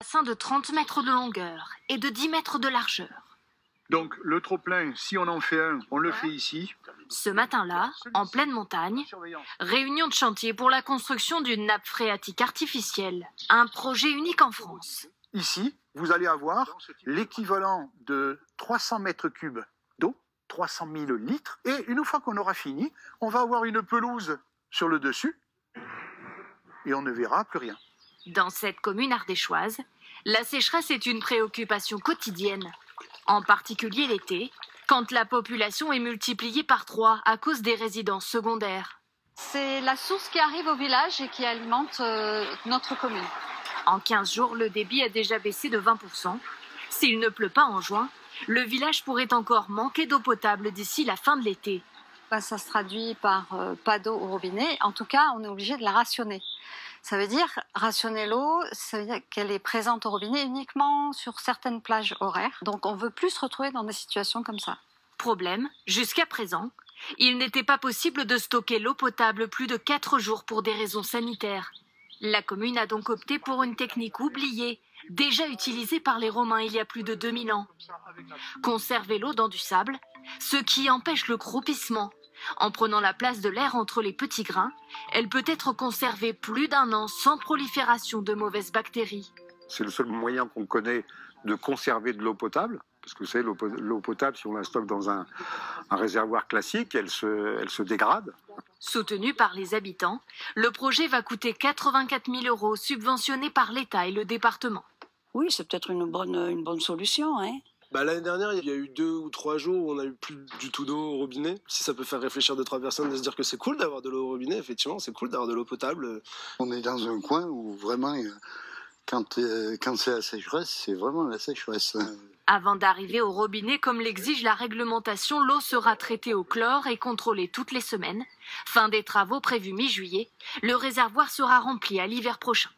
bassin de 30 mètres de longueur et de 10 mètres de largeur. Donc le trop-plein, si on en fait un, on le fait ici. Ce matin-là, en pleine montagne, réunion de chantier pour la construction d'une nappe phréatique artificielle, un projet unique en France. Ici, vous allez avoir l'équivalent de 300 mètres cubes d'eau, 300 000 litres, et une fois qu'on aura fini, on va avoir une pelouse sur le dessus, et on ne verra plus rien. Dans cette commune ardéchoise, la sécheresse est une préoccupation quotidienne, en particulier l'été, quand la population est multipliée par 3 à cause des résidences secondaires. C'est la source qui arrive au village et qui alimente notre commune. En 15 jours, le débit a déjà baissé de 20%. S'il ne pleut pas en juin, le village pourrait encore manquer d'eau potable d'ici la fin de l'été. Ça se traduit par pas d'eau au robinet. En tout cas, on est obligé de la rationner. Ça veut dire rationner l'eau, ça veut dire qu'elle est présente au robinet uniquement sur certaines plages horaires. Donc on ne veut plus se retrouver dans des situations comme ça. Problème, jusqu'à présent, il n'était pas possible de stocker l'eau potable plus de 4 jours pour des raisons sanitaires. La commune a donc opté pour une technique oubliée, déjà utilisée par les Romains il y a plus de 2000 ans. Conserver l'eau dans du sable, ce qui empêche le croupissement. En prenant la place de l'air entre les petits grains, elle peut être conservée plus d'1 an sans prolifération de mauvaises bactéries. C'est le seul moyen qu'on connaît de conserver de l'eau potable, parce que c'est l'eau potable, si on la stocke dans un réservoir classique, elle se dégrade. Soutenu par les habitants, le projet va coûter 84 000 € subventionnés par l'État et le département. Oui, c'est peut-être une bonne solution, hein. L'année dernière, il y a eu 2 ou 3 jours où on n'a eu plus du tout d'eau au robinet. Si ça peut faire réfléchir 2-3 personnes de se dire que c'est cool d'avoir de l'eau au robinet, effectivement, c'est cool d'avoir de l'eau potable. On est dans un coin où vraiment, quand c'est la sécheresse, c'est vraiment la sécheresse. Avant d'arriver au robinet, comme l'exige la réglementation, l'eau sera traitée au chlore et contrôlée toutes les semaines. Fin des travaux prévus mi-juillet, le réservoir sera rempli à l'hiver prochain.